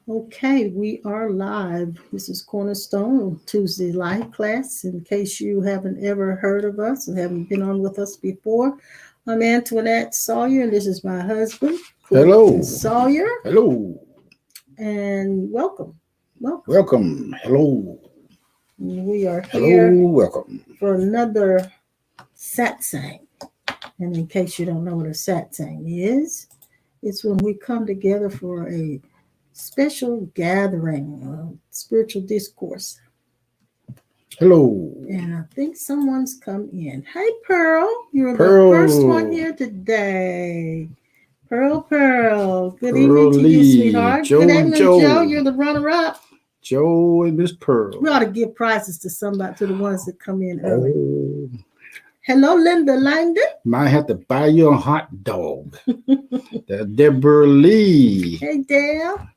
Okay, we are live. This is Cornerstone Tuesday Live class. In case you haven't ever heard of us and haven't been on with us before, I'm Antoinette Sawyer, and this is my husband, Clifton Hello. Sawyer. Hello. And welcome. Welcome. Welcome. Hello. We are Hello. here Welcome. for another satsang. And in case you don't know what a satsang is, it's when we come together for a special gathering, spiritual discourse. Hello. And I think someone's come in. Hey, Pearl, you're the first one Pearl. here today. Pearl. Good evening to you, Pearly. sweetheart. Good Joe and evening, Joe. Joe. You're the runner-up. Joe and Miss Pearl. We ought to give prizes to somebody, to the ones that come in early. Oh, Hello, Linda Langdon. might have to buy you a hot dog. There's Deborah Lee. Hey, Dale.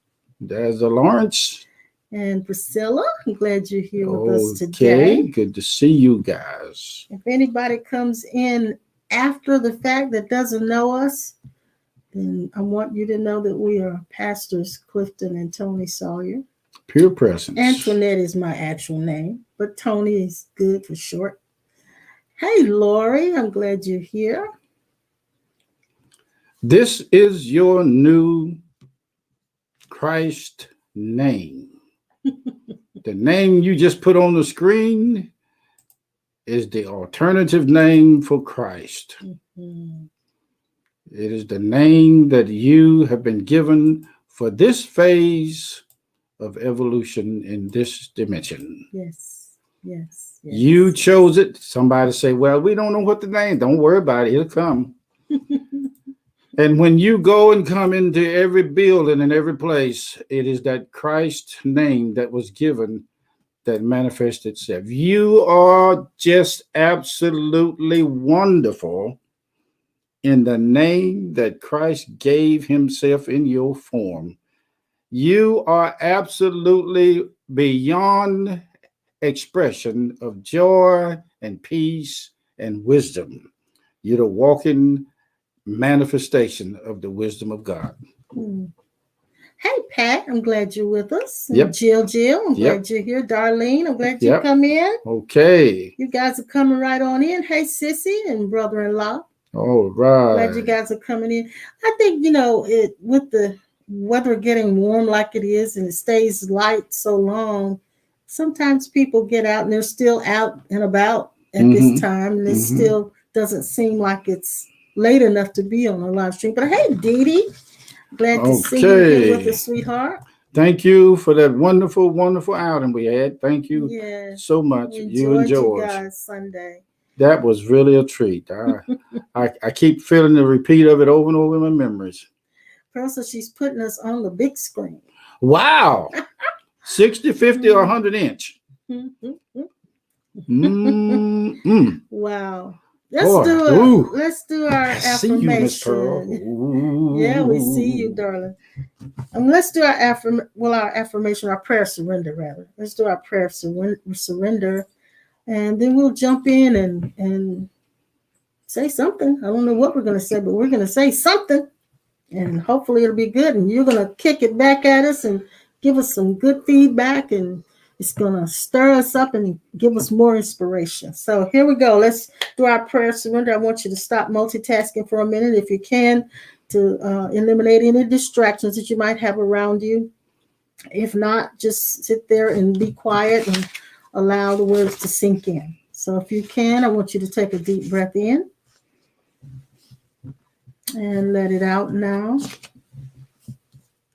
There's Lawrence. And Priscilla. I'm glad you're here with us Okay. today. Good to see you guys. If anybody comes in after the fact that doesn't know us, then I want you to know that we are pastors Clifton and Toni Sawyer. Pure presence. Antoinette is my actual name, but Toni is good for short. Hey, Lori, I'm glad you're here. This is your new Christ name. The name you just put on the screen is the alternative name for Christ. Mm-hmm. It is the name that you have been given for this phase of evolution in this dimension. Yes. You chose it. Somebody say, well, we don't know what the name. Don't worry about it. It'll come. And when you go and come into every building and every place, it is that Christ name that was given that manifests itself. You are just absolutely wonderful in the name that Christ gave himself in your form. You are absolutely beyond expression of joy and peace and wisdom. You're the walking manifestation of the wisdom of God. Hey, Pat, I'm glad you're with us. And Yep. Jill, I'm glad you're here. Darlene, I'm glad you come in. Okay. You guys are coming right on in. Hey, Sissy and brother-in-law. All right. Glad you guys are coming in. I think, it with the weather getting warm like it is and it stays light so long, sometimes people get out and they're still out and about at this time, and it still doesn't seem like it's late enough to be on a live stream. But hey, Dee Dee, glad to see you here with us, sweetheart. Thank you for that wonderful, wonderful outing we had. Thank you so much. You and George. You guys Sunday. That was really a treat. I keep feeling the repeat of it over and over in my memories. So she's putting us on the big screen. Wow. 60, 50, or 100 inch. Wow. Let's do our affirmation. See you, Miss Pearl. Yeah, we see you, darling. Let's do our affirmation, our prayer surrender, rather. Let's do our prayer surrender, and then we'll jump in and say something. I don't know what we're going to say, but we're going to say something, and hopefully it'll be good. And you're going to kick it back at us and give us some good feedback, and it's going to stir us up and give us more inspiration. So here we go. Let's do our prayer surrender. I want you to stop multitasking for a minute if you can, to eliminate any distractions that you might have around you. If not, just sit there and be quiet and allow the words to sink in. So if you can, I want you to take a deep breath in and let it out now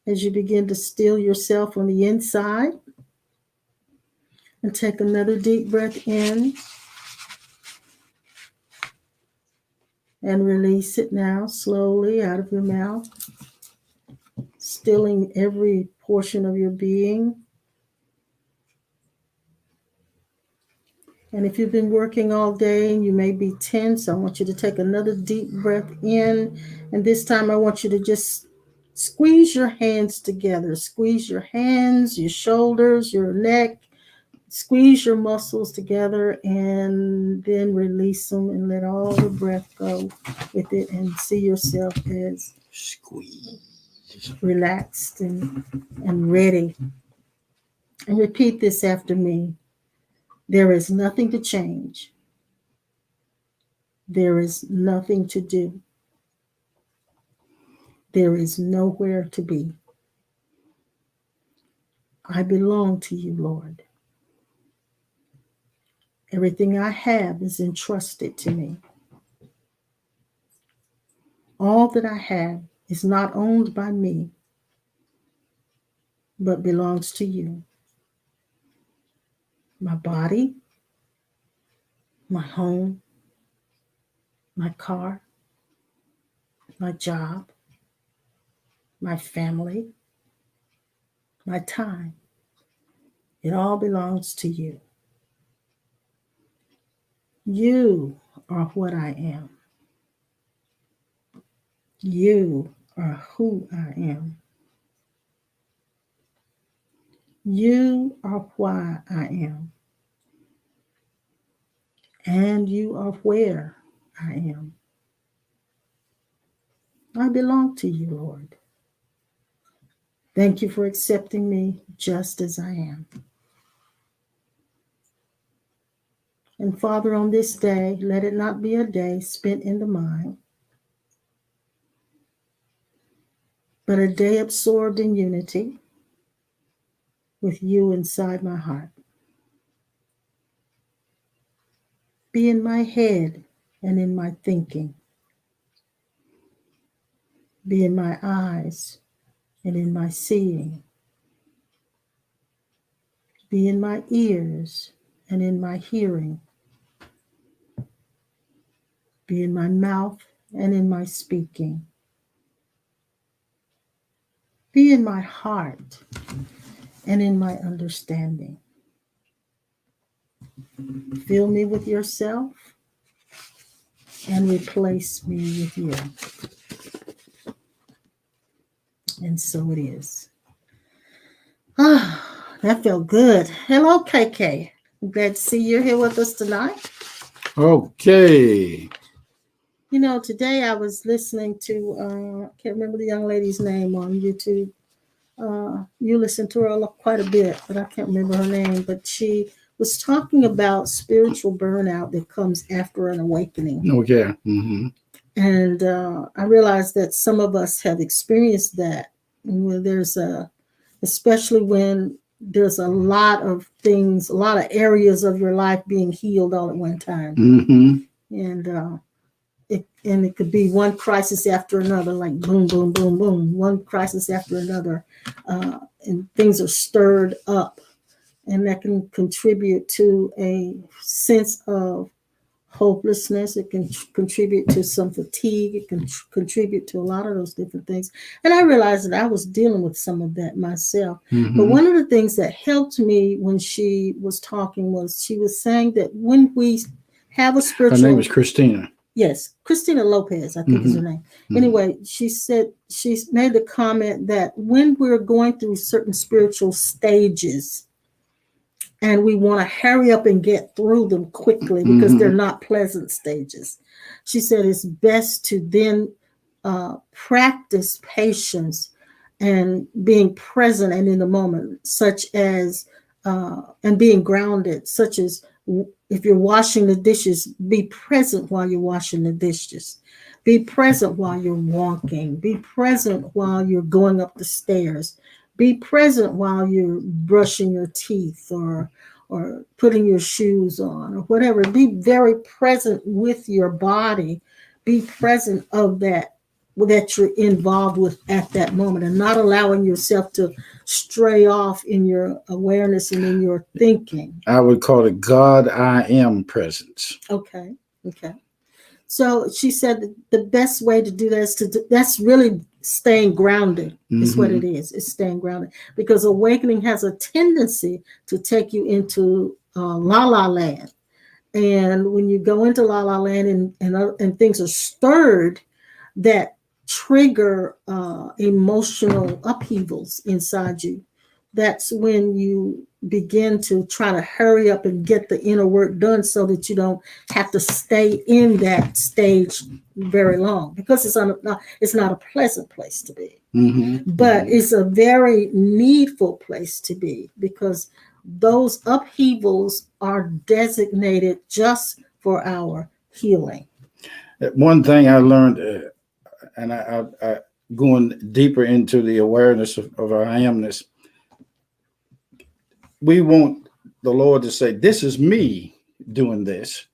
as you begin to still yourself on the inside. And take another deep breath in and release it now slowly out of your mouth, stilling every portion of your being. And if you've been working all day and you may be tense, I want you to take another deep breath in. And this time I want you to just squeeze your hands together. Squeeze your hands, your shoulders, your neck. Squeeze your muscles together and then release them and let all the breath go with it and see yourself as squeeze. relaxed and ready. And repeat this after me. There is nothing to change. There is nothing to do. There is nowhere to be. I belong to you, Lord. Everything I have is entrusted to me. All that I have is not owned by me, but belongs to you. My body, my home, my car, my job, my family, my time. It all belongs to you. You are what I am. You are who I am. You are why I am. And you are where I am. I belong to you, Lord. Thank you for accepting me just as I am. And Father, on this day, let it not be a day spent in the mind, but a day absorbed in unity with you inside my heart. Be in my head and in my thinking. Be in my eyes and in my seeing. Be in my ears and in my hearing. Be in my mouth and in my speaking. Be in my heart and in my understanding. Fill me with yourself and replace me with you. And so it is. Ah, that felt good. Hello, KK. I'm glad to see you're here with us tonight. Okay. You know, today I was listening to, I can't remember the young lady's name on YouTube. You listen to her quite a bit, but I can't remember her name. But she was talking about spiritual burnout that comes after an awakening. Okay. Mm-hmm. And I realized that some of us have experienced that. When there's especially when there's a lot of things, a lot of areas of your life being healed all at one time. Mm-hmm. And it could be one crisis after another, like boom, boom, boom, boom, one crisis after another, and things are stirred up, and that can contribute to a sense of hopelessness. It can contribute to some fatigue. It can contribute to a lot of those different things. And I realized that I was dealing with some of that myself. Mm-hmm. But one of the things that helped me when she was talking was she was saying that when we have a spiritual... Her name is Christina. Yes, Christina Lopez, I think is her name. Anyway, she said, she's made the comment that when we're going through certain spiritual stages and we want to hurry up and get through them quickly because they're not pleasant stages, she said it's best to then practice patience and being present and in the moment, such as, and being grounded, such as, if you're washing the dishes, be present while you're washing the dishes. Be present while you're walking. Be present while you're going up the stairs. Be present while you're brushing your teeth or putting your shoes on or whatever. Be very present with your body. Be present of that you're involved with at that moment, and not allowing yourself to stray off in your awareness and in your thinking. I would call it God I am presence. Okay. So she said the best way to do that is that's really staying grounded is what it is. It's staying grounded, because awakening has a tendency to take you into la la land. And when you go into la la land and things are stirred that trigger emotional upheavals inside you, that's when you begin to try to hurry up and get the inner work done so that you don't have to stay in that stage very long, because it's not a pleasant place to be. But it's a very needful place to be, because those upheavals are designated just for our healing. One thing I learned, and I going deeper into the awareness of our amness, we want the Lord to say, "This is me doing this.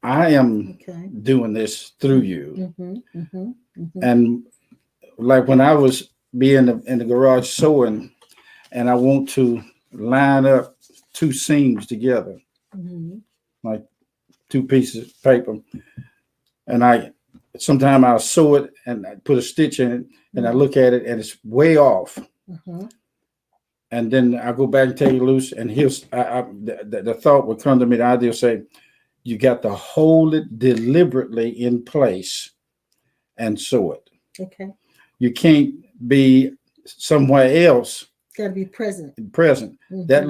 I am doing this through you." And like when I was being in the garage sewing, and I want to line up two seams together, like two pieces of paper, and sometimes I'll sew it and I put a stitch in it, and I look at it and it's way off. And then I go back and take it loose, and the thought would come to me, the idea say, you got to hold it deliberately in place and sew it. Okay. You can't be somewhere else. Got to be present. That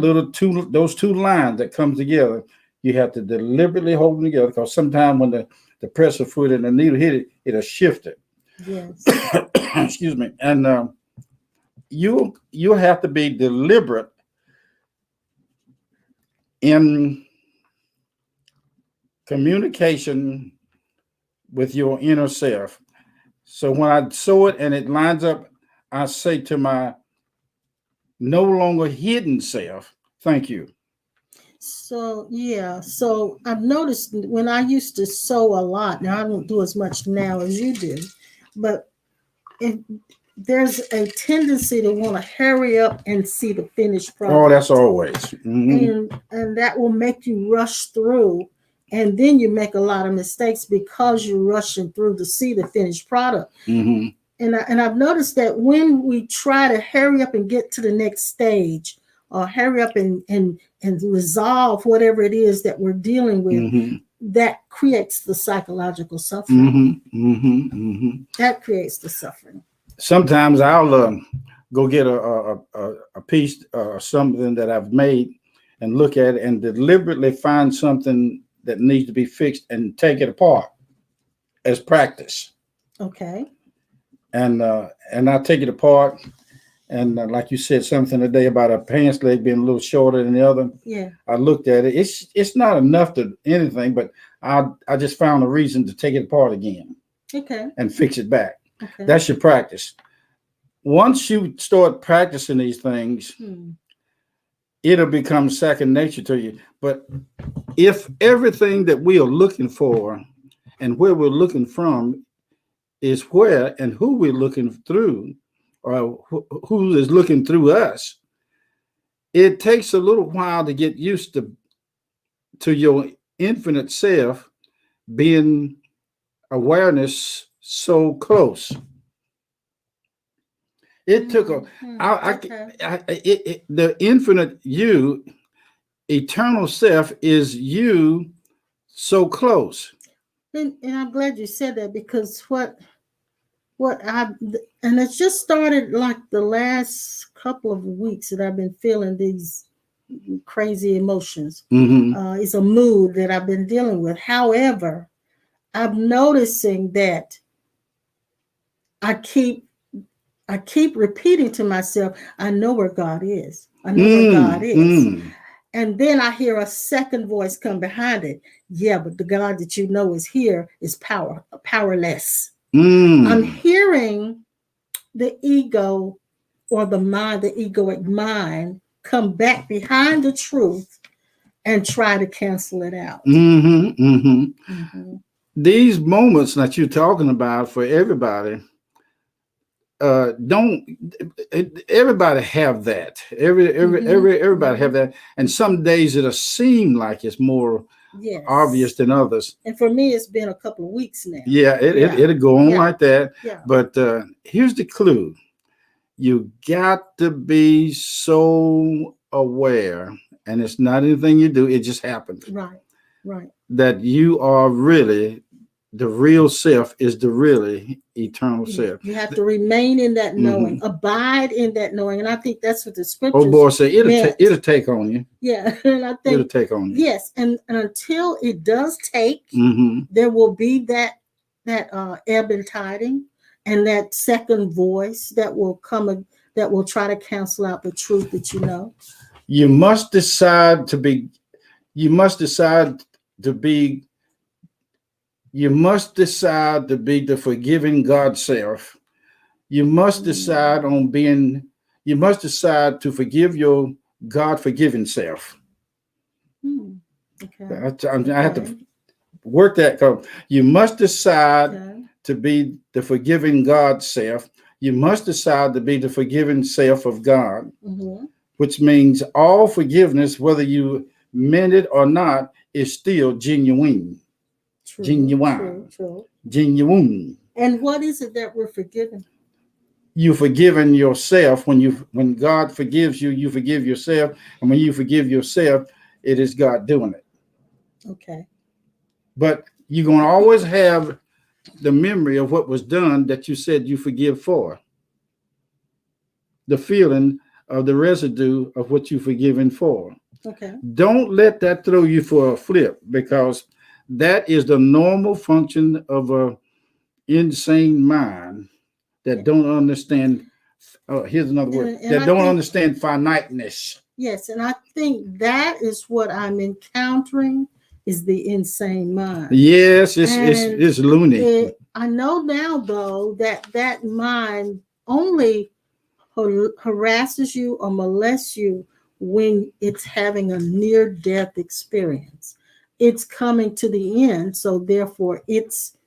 those two lines that come together, you have to deliberately hold them together, because sometimes when the pressure foot and the needle hit it, it'll shift it. Yes. Excuse me. And you have to be deliberate in communication with your inner self. So when I sew it and it lines up, I say to my no longer hidden self, "Thank you." So I've noticed when I used to sew a lot, now I don't do as much now as you do, but there's a tendency to want to hurry up and see the finished product. Oh, that's always. And that will make you rush through, and then you make a lot of mistakes because you're rushing through to see the finished product. And I've noticed that when we try to hurry up and get to the next stage, or hurry up and resolve whatever it is that we're dealing with, that creates the psychological suffering. That creates the suffering. Sometimes I'll go get a piece or something that I've made and look at it and deliberately find something that needs to be fixed and take it apart as practice. Okay. And I take it apart, and like you said something today about a pants leg being a little shorter than the other. Yeah. I looked at it. It's not enough to anything, but I just found a reason to take it apart again. Okay. And fix it back. Okay. That's your practice. Once you start practicing these things, it'll become second nature to you. But if everything that we are looking for and where we're looking from is where and who we're looking through, or who is looking through us, it takes a little while to get used to your infinite self being awareness so close. It took the infinite you, eternal self, is you so close. And I'm glad you said that, because and it's just started like the last couple of weeks that I've been feeling these crazy emotions. It's a mood that I've been dealing with. However, I'm noticing that I keep repeating to myself, I know where God is. I know where God is. And then I hear a second voice come behind it. Yeah, but the God that you know is here is powerless. I'm hearing the ego, or the mind, the egoic mind, come back behind the truth and try to cancel it out. These moments that you're talking about for everybody, everybody have that. Everybody have that. And some days it'll seem like it's more obvious than others. And for me, it's been a couple of weeks now. Yeah, it'll go on like that. Yeah. But here's the clue. You got to be so aware, and it's not anything you do, it just happens. Right. That you are really, the real self is the really eternal self. You have to remain in that knowing, abide in that knowing. And I think that's what the scriptures. Oh boy, say it'll take on you. Yeah. And I think it'll take on you. Yes. And until it does take, there will be that ebb and tiding. and that second voice that will come, that will try to cancel out the truth that you know? You must decide to be, you must decide to be, you must decide to be the forgiving God self. You must decide on being, you must decide to forgive your God forgiving self. Okay. I have to work that. You must decide Okay. to be the forgiving God self. You must decide to be the forgiving self of God, which means all forgiveness, whether you meant it or not, is still genuine. True, Genuine. true. Genuine. And what is it that we're forgiving? You forgiving yourself. When God forgives you, you forgive yourself. And when you forgive yourself, it is God doing it. Okay. But you're going to always have the memory of what was done that you said you forgive for. The feeling of the residue of what you've forgiven for. Okay. Don't let that throw you for a flip, because that is the normal function of a insane mind that don't understand. Here's another word, and that I don't think, understand finiteness. yes, and I think that is what I'm encountering, is the insane mind. Yes, it's loony. I know now, though, that mind only harasses you or molests you when it's having a near-death experience. It's coming to the end, so therefore it's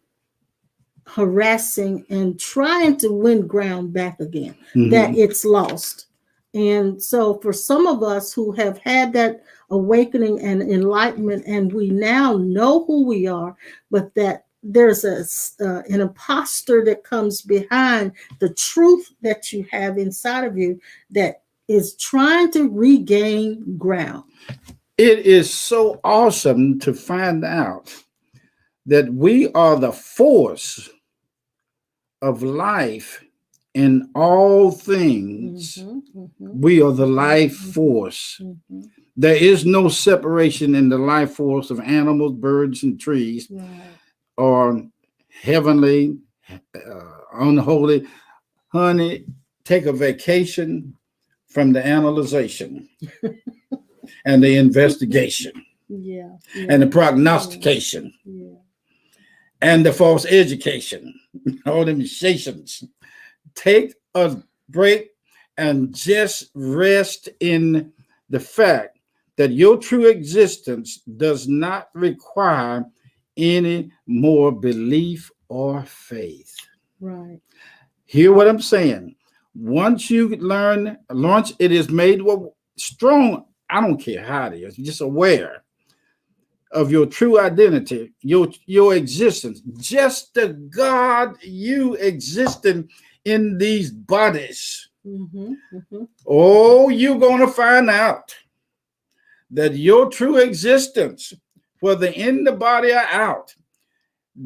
harassing and trying to win ground back again that it's lost. And so for some of us who have had that awakening and enlightenment, and we now know who we are, but that there's an imposter that comes behind the truth that you have inside of you that is trying to regain ground. It is so awesome to find out that we are the force of life in all things. We are the life force. There is no separation in the life force of animals, birds, and trees, or heavenly, unholy. Honey, take a vacation from the analyzation and the investigation and the prognostication and the false education, all them stations. Take a break and just rest in the fact that your true existence does not require any more belief or faith. Right. Hear what I'm saying? Once you learn, once it is made strong, I don't care how it is, just aware of your true identity, your existence, just the God you existing in these bodies. Oh, you're going to find out that your true existence, whether in the body or out,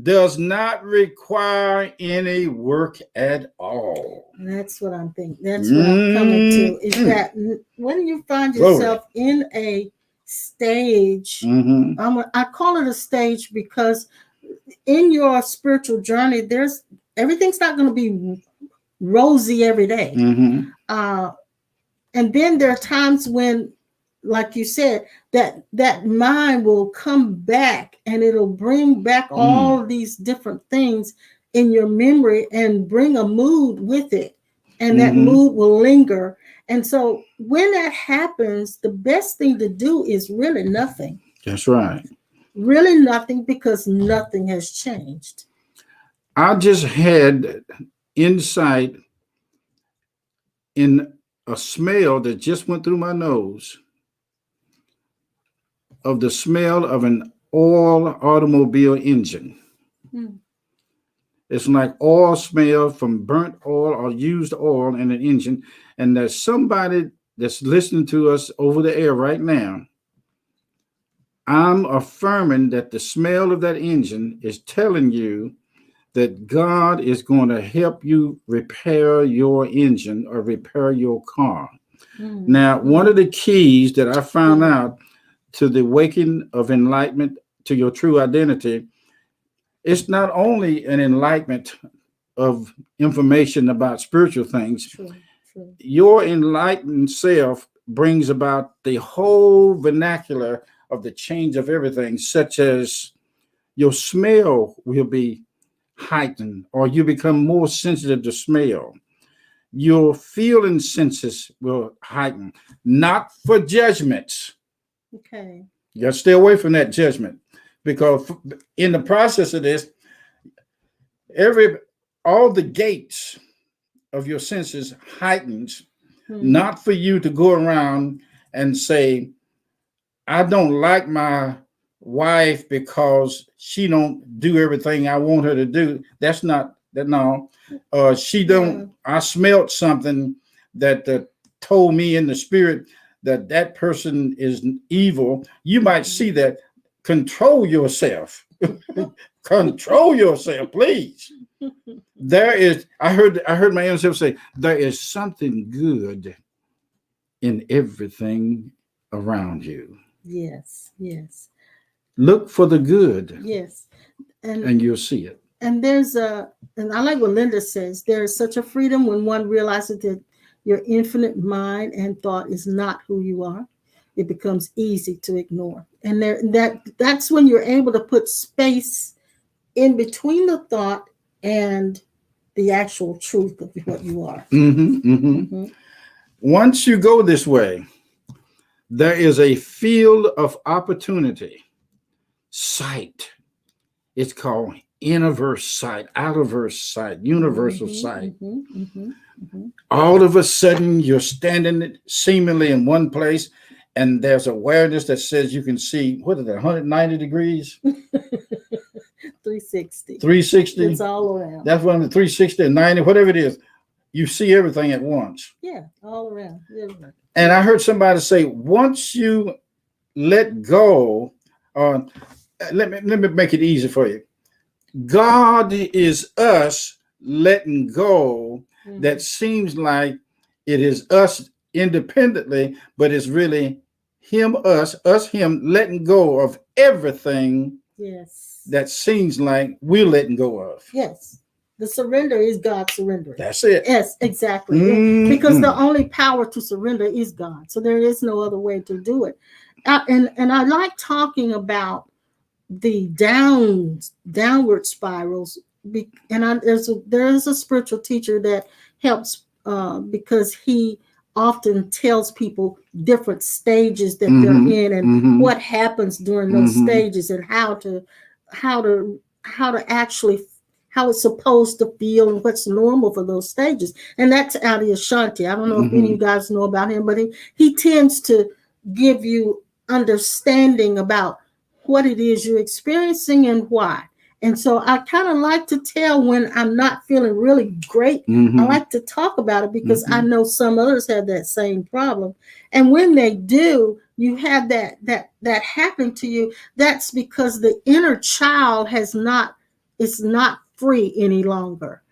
does not require any work at all. That's what I'm thinking. That's what I'm coming to, is that when you find yourself in a stage, I call it a stage because in your spiritual journey, everything's not going to be rosy every day. And then there are times when, like you said, that mind will come back and it'll bring back all these different things in your memory and bring a mood with it. And that mood will linger. And so when that happens, the best thing to do is really nothing. That's right. Really nothing, because nothing has changed. I just had insight in a smell that just went through my nose of the smell of an oil automobile engine. It's like oil smell from burnt oil or used oil in an engine. And there's somebody that's listening to us over the air right now. I'm affirming that the smell of that engine is telling you that God is going to help you repair your engine or repair your car. Now, one of the keys that I found out to the waking of enlightenment to your true identity, it's not only an enlightenment of information about spiritual things. True. True. Your enlightened self brings about the whole vernacular of the change of everything, such as your smell will be heightened, or you become more sensitive to smell. Your feeling senses will heighten, not for judgments. Okay. You got to stay away from that judgment, because in the process of this, all the gates of your senses heightens, not for you to go around and say, I don't like my wife because she don't do everything I want her to do. That's not that. No, she don't. Yeah. I smelled something that told me in the spirit that person is evil. You might see that. Control yourself. Control yourself, please. There is. I heard my own self say, there is something good in everything around you. Yes, yes. Look for the good. Yes. And you'll see it. And and I like what Linda says, there is such a freedom when one realizes that your infinite mind and thought is not who you are. It becomes easy to ignore. And that's when you're able to put space in between the thought and the actual truth of what you are. Once you go this way, there is a field of opportunity. Sight. It's called innerverse sight, outerverse sight, universal sight. All of a sudden, you're standing seemingly in one place, and there's awareness that says you can see, what is it, 190 degrees? 360. 360? It's all around. That's one of the 360 and 90, whatever it is. You see everything at once. Yeah, all around. Everywhere. And I heard somebody say, once you let go, let me make it easy for you. God is us letting go. That seems like it is us independently, but it's really him, us, him, letting go of everything. Yes. That seems like we're letting go of. Yes. The surrender is God surrendering. That's it. Yes, exactly. Because the only power to surrender is God. So there is no other way to do it. And I like talking about the downward spirals. And there is a spiritual teacher that helps because he often tells people different stages that they're in and what happens during those stages and how it's supposed to feel and what's normal for those stages. And that's Adi Ashanti. I don't know if any of you guys know about him, but he tends to give you understanding about what it is you're experiencing and why. And so I kind of like to tell when I'm not feeling really great. I like to talk about it because I know some others have that same problem. And when they do, you have that happen to you. That's because the inner child is not free any longer.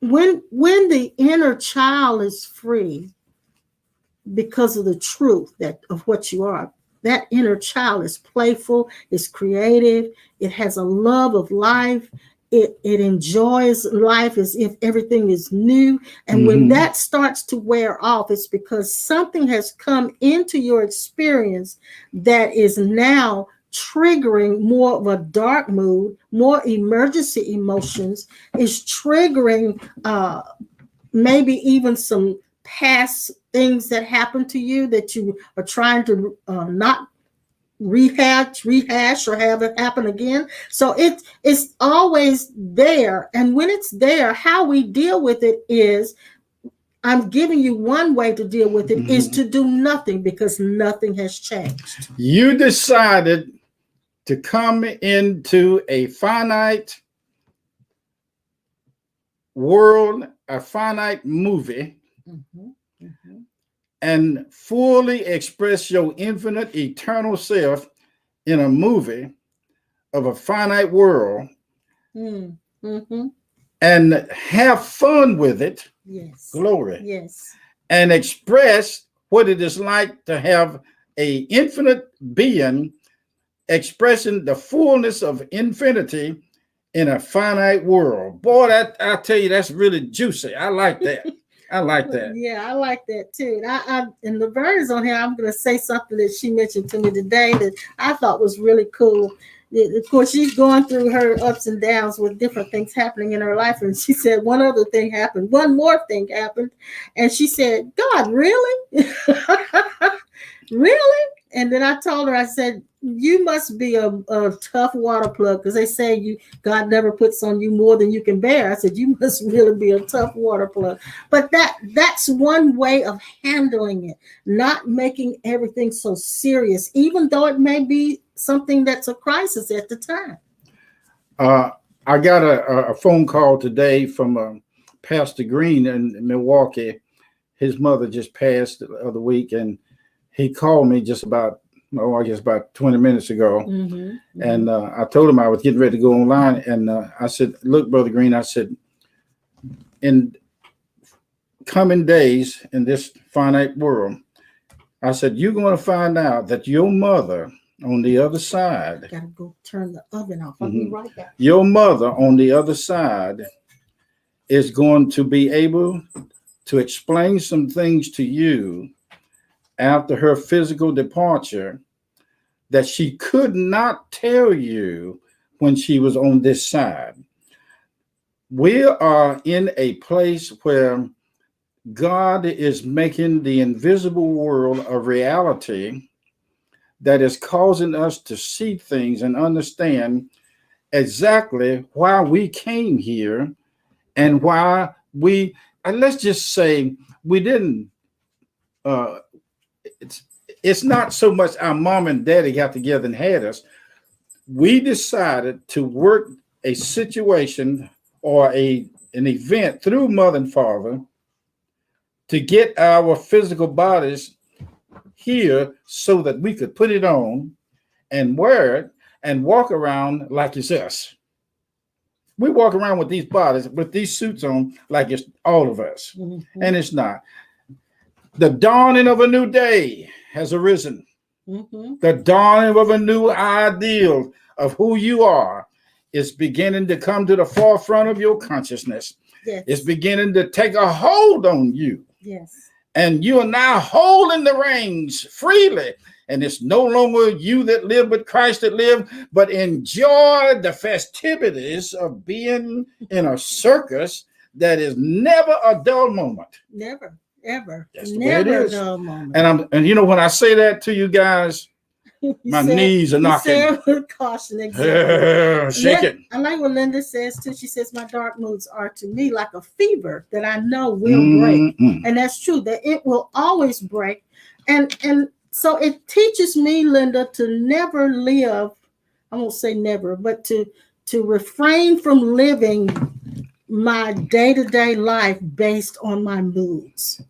When the inner child is free because of the truth of what you are, that inner child is playful, is creative, it has a love of life, it enjoys life as if everything is new. And when that starts to wear off, it's because something has come into your experience that is now triggering more of a dark mood, more emergency emotions, is triggering maybe even some past things that happened to you that you are trying to not rehash or have it happen again. So it's always there. And when it's there, how we deal with it is, I'm giving you one way to deal with it is to do nothing, because nothing has changed. You decided to come into a finite world, a finite movie, and fully express your infinite eternal self in a movie of a finite world and have fun with it. Yes. Glory. Yes. And express what it is like to have a infinite being expressing the fullness of infinity in a finite world. Boy, that I tell you, that's really juicy. I like that. I like that. Yeah, I like that too. I in the verse on here, I'm going to say something that she mentioned to me today that I thought was really cool. Of course, she's going through her ups and downs with different things happening in her life, and she said one other thing happened. One more thing happened, and she said, "God, really, really?" And then I told her, I said, "You must be a tough water plug, because they say God never puts on you more than you can bear." I said, "You must really be a tough water plug." But that's one way of handling it, not making everything so serious, even though it may be something that's a crisis at the time. I got a phone call today from Pastor Green in Milwaukee. His mother just passed the other week, and he called me just about, I guess about 20 minutes ago. And I told him I was getting ready to go online. And I said, "Look, Brother Green," I said, "in coming days in this finite world," I said, "you're going to find out that your mother on the other side." Gotta go turn the oven off. I'll be right back. "Your mother on the other side is going to be able to explain some things to you after her physical departure that she could not tell you when she was on this side." We are in a place where God is making the invisible world a reality that is causing us to see things and understand exactly why we came here and why let's just say we didn't, it's not so much our mom and daddy got together and had us. We decided to work a situation or an event through mother and father to get our physical bodies here so that we could put it on and wear it and walk around like it's us. We walk around with these bodies, with these suits on, like it's all of us. And it's not. The dawning of a new day has arisen. The dawning of a new ideal of who you are is beginning to come to the forefront of your consciousness. Yes. It's beginning to take a hold on you. Yes. And you are now holding the reins freely. And it's no longer you that live, but Christ that live, but enjoy the festivities of being in a circus that is never a dull moment. Never, ever. That's the way it Never a is. dull moment. And you know, when I say that to you guys, my knees are knocking. You said with caution, exactly. Shake it. I like what Linda says too. She says, "My dark moods are to me like a fever that I know will break." And that's true, that it will always break. And so it teaches me, Linda, to never live, I won't say never, but to refrain from living my day-to-day life based on my moods,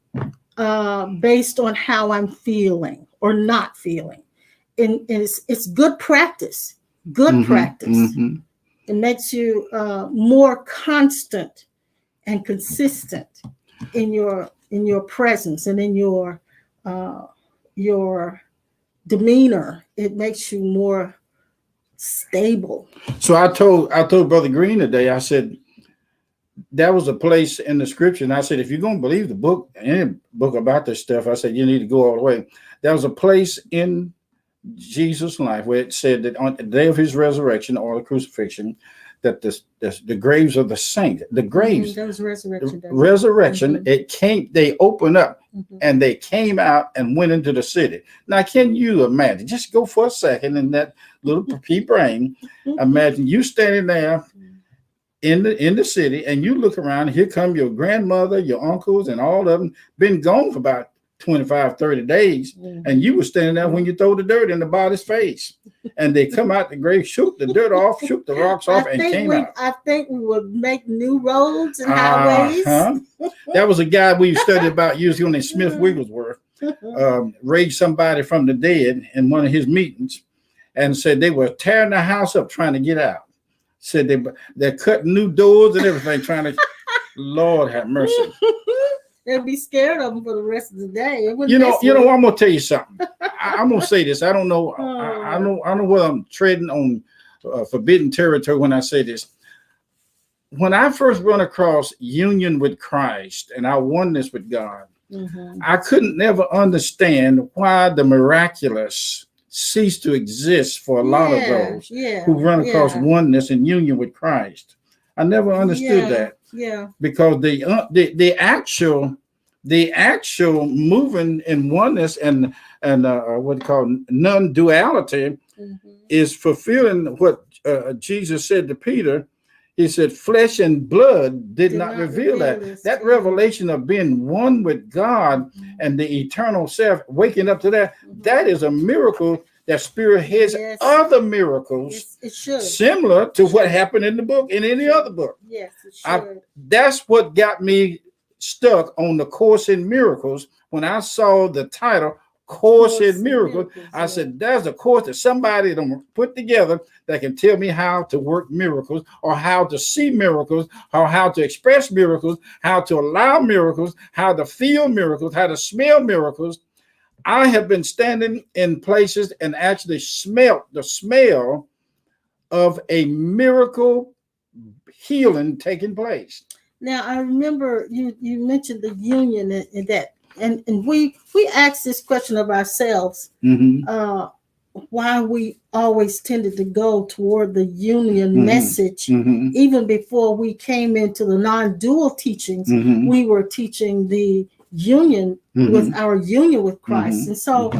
based on how I'm feeling or not feeling. And it's good practice. Good practice. It makes you more constant and consistent in your presence and in your demeanor. It makes you more stable. So I told Brother Green today, I said, that was a place in the scripture. And I said, if you're going to believe the book, any book about this stuff, I said, you need to go all the way. There was a place in Jesus' life where it said that on the day of his resurrection or the crucifixion, that the graves of the saints, the graves, that was resurrection, they opened up and they came out and went into the city. Now, can you imagine? Just go for a second in that little pea brain. Imagine you standing there in the city and you look around, here come your grandmother, your uncles, and all of them been gone for about 25, 30 days. And you were standing there when you throw the dirt in the body's face. And they come out the grave, shook the dirt off, shook the rocks off, and came out. I think we would make new roads and highways. That was a guy we studied about years ago named Smith Wigglesworth. Raised somebody from the dead in one of his meetings and said they were tearing the house up trying to get out. Said they're cutting new doors and everything, trying to, Lord have mercy. They'd be scared of them for the rest of the day. You know, I'm gonna tell you something. I'm gonna say this. I don't know. I know whether I'm treading on forbidden territory when I say this, when I first run across union with Christ and our oneness with God, I couldn't never understand why the miraculous ceased to exist for a lot of those who run across oneness and union with Christ. I never understood that. Yeah. Because the actual moving in oneness and what they call non-duality is fulfilling what Jesus said to Peter. He said, flesh and blood did not reveal that. That revelation of being one with God and the eternal self, waking up to that, that is a miracle that spearheads other miracles similar to what happened in the book, in any other book. Yes, it should. That's what got me stuck on the Course in Miracles. When I saw the title, Course in Miracles, I said, there's a course that somebody done put together that can tell me how to work miracles, or how to see miracles, or how to express miracles, how to allow miracles, how to feel miracles, how to smell miracles. I have been standing in places and actually smelt the smell of a miracle healing taking place. Now, I remember you mentioned the union and that, and we asked this question of ourselves, why we always tended to go toward the union message, even before we came into the non-dual teachings. We were teaching the union with our union with Christ, and so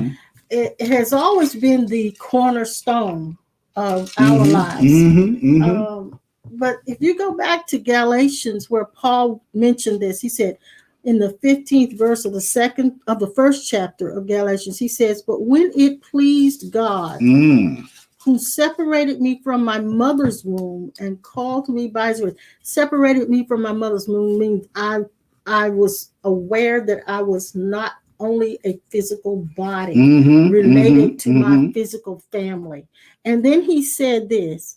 it has always been the cornerstone of our lives. But if you go back to Galatians, where Paul mentioned this, he said in the 15th verse of the first chapter of Galatians, he says, "But when it pleased God, who separated me from my mother's womb and called me by his word," separated me from my mother's womb means I was aware that I was not only a physical body related to my physical family. And then he said this,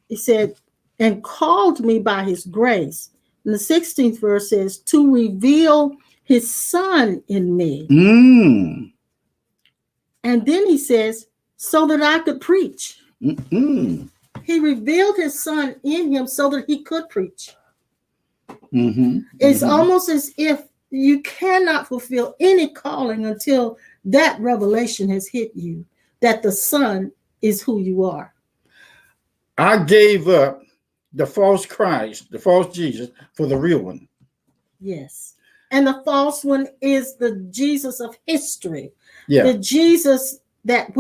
he said, "and called me by his grace." And the 16th verse says, "to reveal his son in me." And then he says, "so that I could preach." He revealed his son in him so that he could preach. It's almost as if you cannot fulfill any calling until that revelation has hit you, that the Son is who you are. I gave up the false Christ, the false Jesus, for the real one. Yes. And the false one is the Jesus of history. Yeah. The Jesus that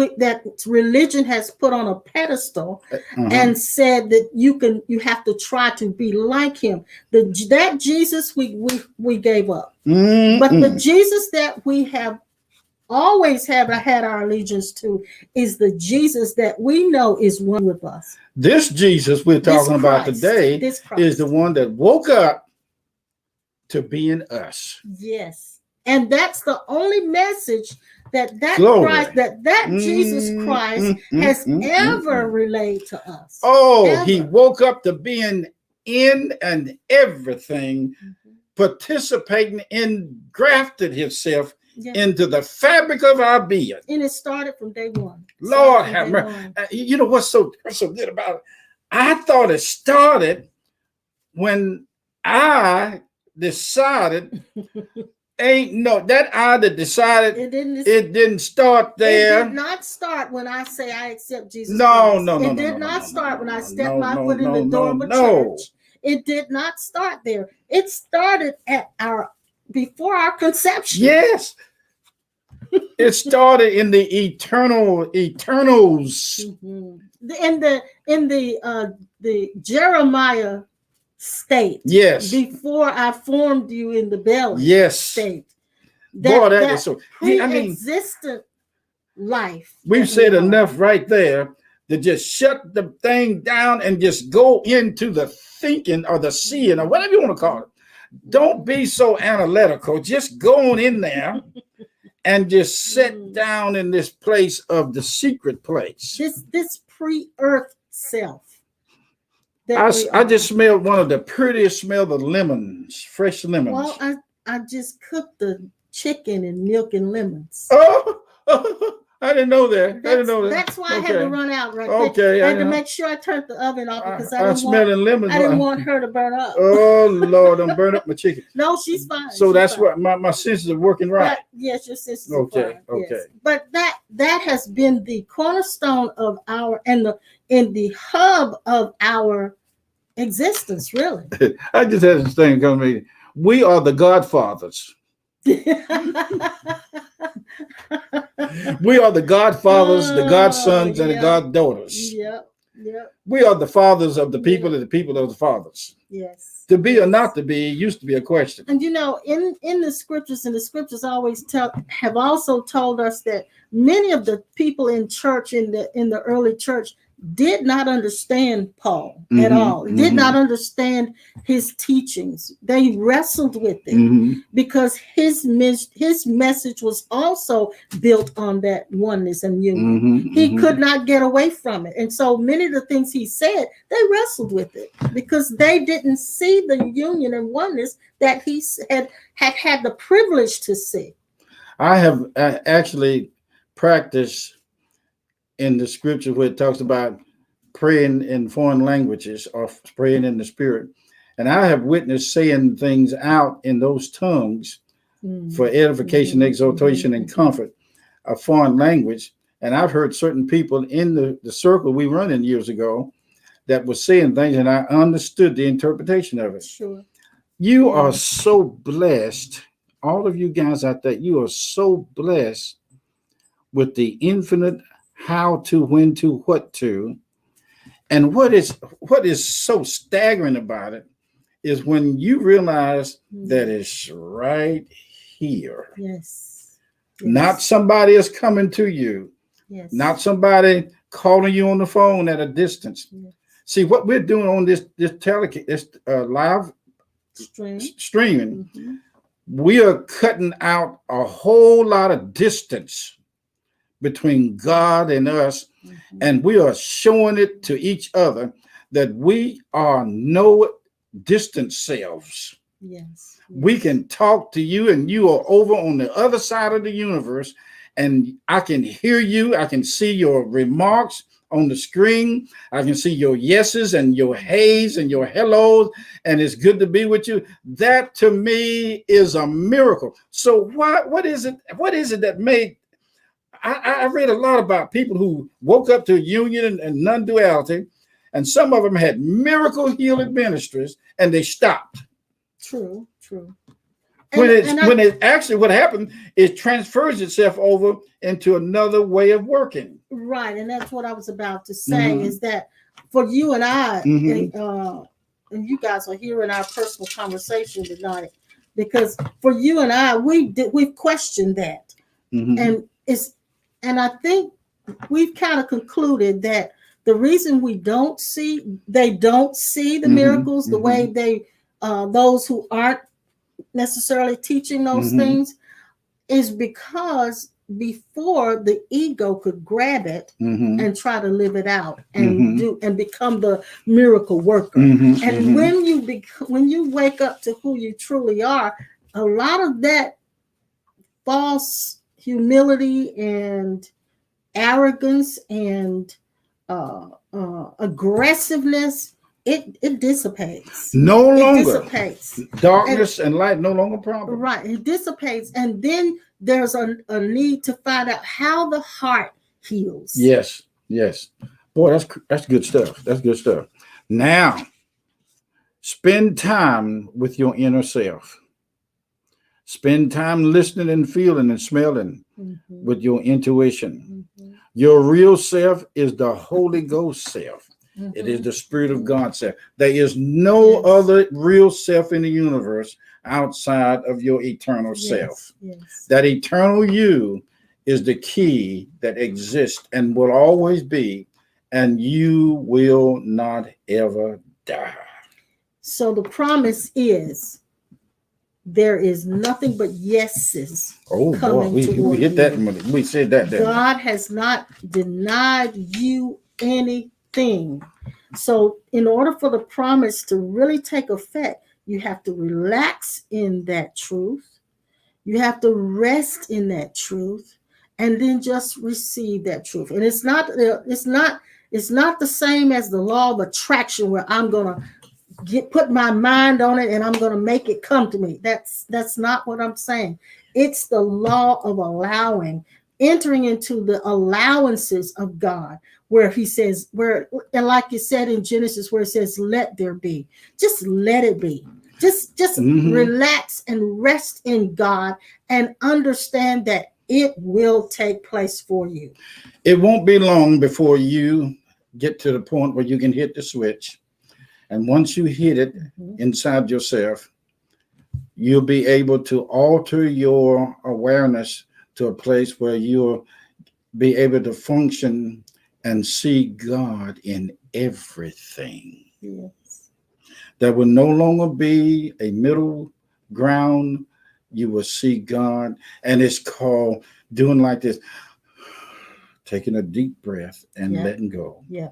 religion has put on a pedestal and said that you have to try to be like him. That Jesus we gave up. But the Jesus that we have always had our allegiance to is the Jesus that we know is one with us. This Jesus we're talking about today is the one that woke up to be in us. Yes. And that's the only message that Christ, that Jesus Christ has ever relayed to us. Oh, ever. He woke up to being in and everything, participating in, grafted himself into the fabric of our being. And it started from day one. Lord have mercy. You know what's so good about it? I thought it started when I decided that I that decided it didn't start there. It did not start when I say I accept Jesus Christ. It did not start when I stepped my foot in the door of a church. It did not start there. It started at before our conception. Yes. It started in the eternals. In the Jeremiah state. Yes. Before I formed you in the belly. Yes. State. That is so pre-existent life. We've said enough right there to just shut the thing down and just go into the thinking or the seeing or whatever you want to call it. Don't be so analytical. Just go on in there and just sit down in this place of the secret place. This pre-earth self. I just smelled one of the prettiest smell of lemons, fresh lemons. Well, I just cooked the chicken and milk and lemons. Oh, I didn't know that. I didn't know that. That's why I had to run out right Okay, there. I I had to know. make sure I turned the oven off because I I'm didn't smelling lemons. I didn't want her to burn up. Oh Lord, don't burn up my chicken. No, she's fine. So she's that's fine. what my senses are working right. But, yes, your senses Okay, are fine. okay. Yes. But that has been the cornerstone of our and the hub of our existence, really. I just had this thing come to me. We are the godfathers. We are the godfathers, the godsons, and the goddaughters. Yep. Yep. We are the fathers of the people and the people of the fathers. Yes. To be or not to be used to be a question. And in the scriptures, and the scriptures always have also told us that many of the people in church in the early church did not understand Paul at all. Did not understand his teachings. They wrestled with it because his message was also built on that oneness and union. He could not get away from it. And so many of the things he said, they wrestled with it because they didn't see the union and oneness that he had the privilege to see. I have actually practiced in the scripture where it talks about praying in foreign languages or praying in the spirit. And I have witnessed saying things out in those tongues for edification, exhortation, and comfort, a foreign language. And I've heard certain people in the circle we run in years ago that was saying things, and I understood the interpretation of it. Sure. You are so blessed. All of you guys out there, you are so blessed with the infinite how to, when to, what to. And what is so staggering about it is when you realize that it's right here. Yes. Not somebody is coming to you. Yes. Not somebody calling you on the phone at a distance. Yes. See what we're doing on this live streaming. We are cutting out a whole lot of distance between God and us, and we are showing it to each other that we are no distant selves. Yes. We can talk to you, and you are over on the other side of the universe, and I can hear you. I can see your remarks on the screen. I can see your yeses and your heys and your hellos, and it's good to be with you. That to me is a miracle. So what is it? What is it that made? I read a lot about people who woke up to union and non-duality, and some of them had miracle healing ministries, and they stopped. True. When it actually what happened is transfers itself over into another way of working. Right, and that's what I was about to say is that for you and I, and you guys are hearing our personal conversation tonight, because for you and I, we've questioned that, and I think we've kind of concluded that the reason they don't see the miracles the way they those who aren't necessarily teaching those things is because before the ego could grab it and try to live it out and do and become the miracle worker. And when you wake up to who you truly are, a lot of that false humility and arrogance and aggressiveness, it dissipates. No longer. It dissipates. Darkness and light no longer problem. Right. It dissipates. And then there's a need to find out how the heart heals. Yes. Boy, that's good stuff. That's good stuff. Now, spend time with your inner self. Spend time listening and feeling and smelling with your intuition. Your real self is the Holy Ghost self. It is the Spirit of God self. There is no other real self in the universe outside of your eternal self. That eternal you is the key that exists and will always be, and you will not ever die. So the promise is there is nothing but yeses. Oh boy, we hit that. We said that. God has not denied you anything. So in order for the promise to really take effect, you have to relax in that truth. You have to rest in that truth. and then just receive that truth. And it's not the same as the law of attraction where I'm gonna put my mind on it and I'm gonna make it come to me. That's not what I'm saying. It's the law of allowing, entering into the allowances of God, where he says, and like you said in Genesis, where it says, let there be. Just let it be. Just relax and rest in God and understand that it will take place for you. It won't be long before you get to the point where you can hit the switch. And once you hit it inside yourself, you'll be able to alter your awareness to a place where you'll be able to function and see God in everything. Yes. There will no longer be a middle ground. You will see God. And it's called doing like this, taking a deep breath and letting go. Yeah.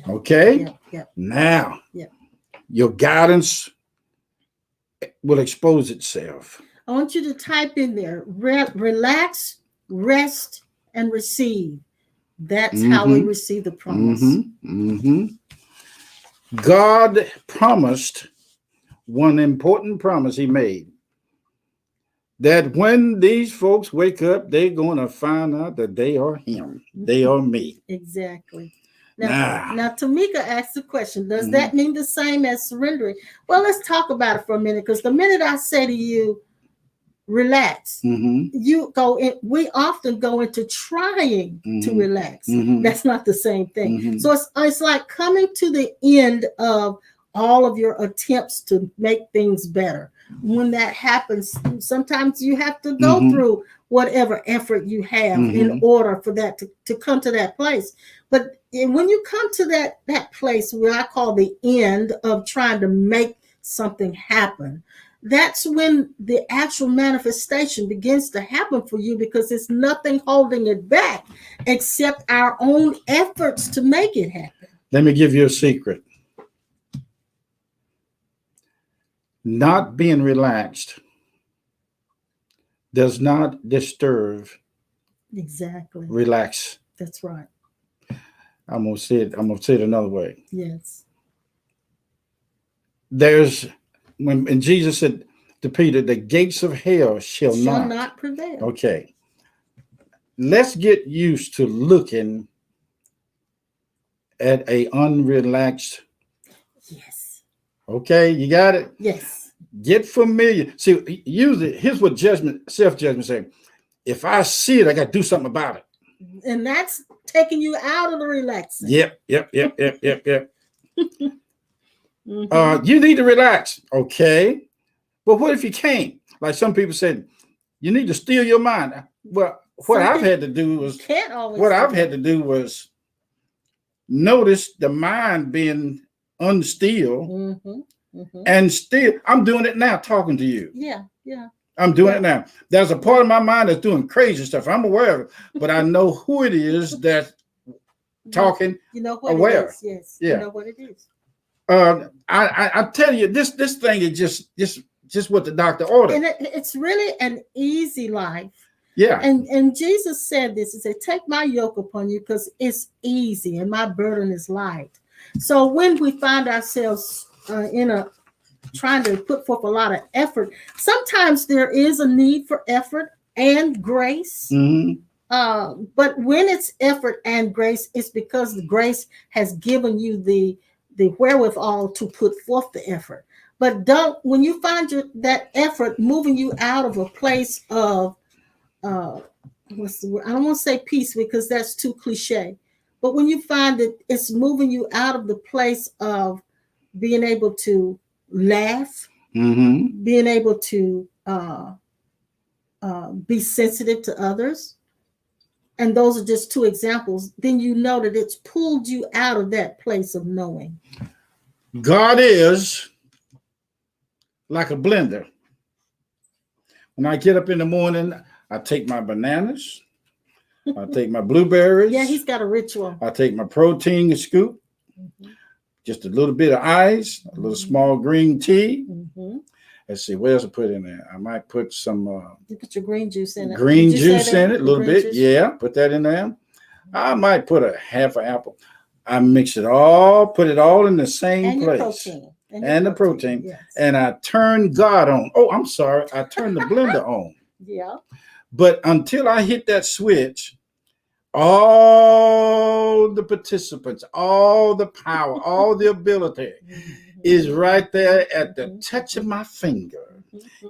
Okay? Yeah. Now, your guidance will expose itself. I want you to type in there, relax, rest, and receive. That's how we receive the promise. God promised one important promise he made, that when these folks wake up, they're going to find out that they are him. They are me. Exactly. Now Tamika asked the question, does that mean the same as surrendering? Well, let's talk about it for a minute, because the minute I say to you, relax, you go in, we often go into trying to relax. That's not the same thing. So it's like coming to the end of all of your attempts to make things better. When that happens, sometimes you have to go through whatever effort you have in order for that to come to that place. But when you come to that place where I call the end of trying to make something happen, that's when the actual manifestation begins to happen for you, because there's nothing holding it back except our own efforts to make it happen. Let me give you a secret. Not being relaxed does not disturb. Exactly. Relax. That's right. I'm gonna say it another way. Yes. When Jesus said to Peter, the gates of hell shall not prevail. Okay. Let's get used to looking at a unrelaxed. Yes. Okay, you got it? Yes. Get familiar. See, usually here's what self-judgment saying. If I see it, I got to do something about it. And that's taking you out of the relaxing. Yep. You need to relax. Okay. But what if you can't? Like some people said, you need to steal your mind. Well, what I've had to do was notice the mind being unstill, and still I'm doing it now talking to you. Yeah. I'm doing it now. There's a part of my mind that's doing crazy stuff. I'm aware of it, but I know who it is that's talking. You know what aware. It is. Yes. Yeah. You know what it is. I tell you, this thing is just what the doctor ordered. And it's really an easy life. Yeah. And Jesus said this. He said, take my yoke upon you, because it's easy and my burden is light. So when we find ourselves trying to put forth a lot of effort, sometimes there is a need for effort and grace. But when it's effort and grace, it's because the grace has given you the wherewithal to put forth the effort. But when you find that effort moving you out of a place of what's the word? I don't want to say peace, because that's too cliche. But when you find that it's moving you out of the place of being able to laugh, being able to be sensitive to others, and those are just two examples, then you know that it's pulled you out of that place of knowing. God is like a blender. When I get up in the morning, I take my bananas, I take my blueberries. Yeah, he's got a ritual. I take my protein scoop, just a little bit of ice, a little small green tea, Let's see, what else I put in there? I might put some You put your green juice in it. green Did you say juice that? in it, a The little green bit. juice? Yeah, put that in there. I might put a half an apple. I mix it all, put it all in the same And your place. protein. And the protein. Yes. And I turn God on. Oh, I'm sorry. I turn the blender on. Yeah. But until I hit that switch, all the participants, all the power, all the ability is right there at the touch of my finger.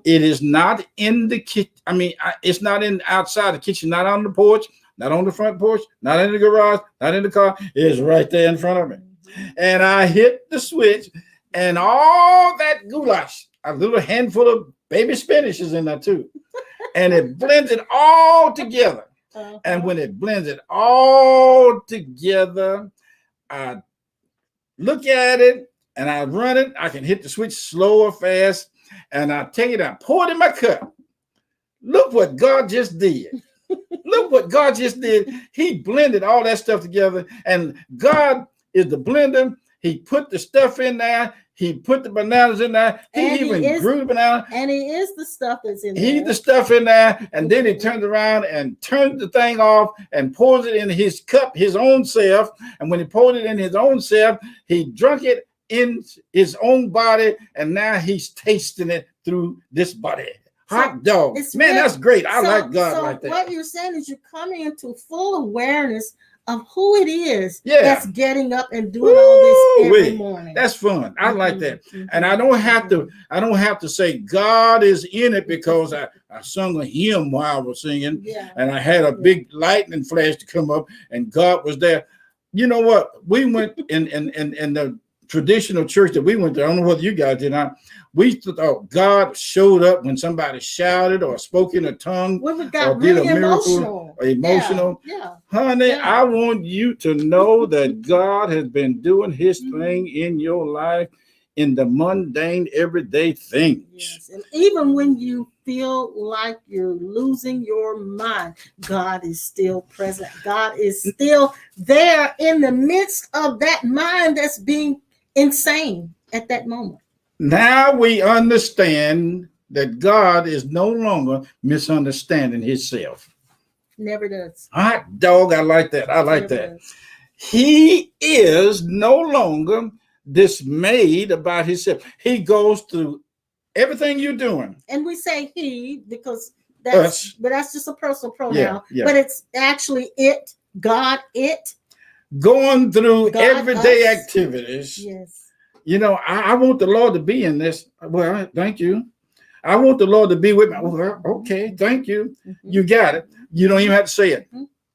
It is not in the kitchen. I mean, it's not in outside the kitchen, not on the porch, not on the front porch, not in the garage, not in the car. It's right there in front of me. And I hit the switch, and all that goulash, a little handful of baby spinach is in there too. And it blends it all together. And when it blends it all together, I look at it and I run it. I can hit the switch slow or fast. And I take it out, pour it in my cup. Look what God just did. Look what God just did. He blended all that stuff together. And God is the blender. He put the stuff in there. He put the bananas in there. He even grew the banana. And he is the stuff that's in there. He's the stuff in there. And then he turns around and turns the thing off and pours it in his cup, his own self. And when he poured it in his own self, he drank it in his own body. And now he's tasting it through this body. Hot dog. Man, that's great. I like God like that. What you're saying is you're coming into full awareness of who it is that's getting up and doing all this every morning. That's fun. I like that. And I don't have to say God is in it because I sung a hymn while I was singing and I had a big lightning flash to come up and God was there. You know what? We went in the traditional church that we went to. I don't know whether you guys did not. We thought God showed up when somebody shouted or spoke in a tongue or did a miracle or emotional. Honey, I want you to know that God has been doing his thing in your life in the mundane, everyday things. Yes. And even when you feel like you're losing your mind, God is still present. God is still there in the midst of that mind that's being insane at that moment. Now we understand that God is no longer misunderstanding himself. Never does. Hot dog, I like that. I like that. He is no longer dismayed about himself. He goes through everything you're doing. And we say he because that's just a personal pronoun. But it's actually it, God, it. Going through everyday activities. Yes. You know, I want the Lord to be in this. Well, thank you. I want the Lord to be with me. Well, okay, thank you. You got it. You don't even have to say it.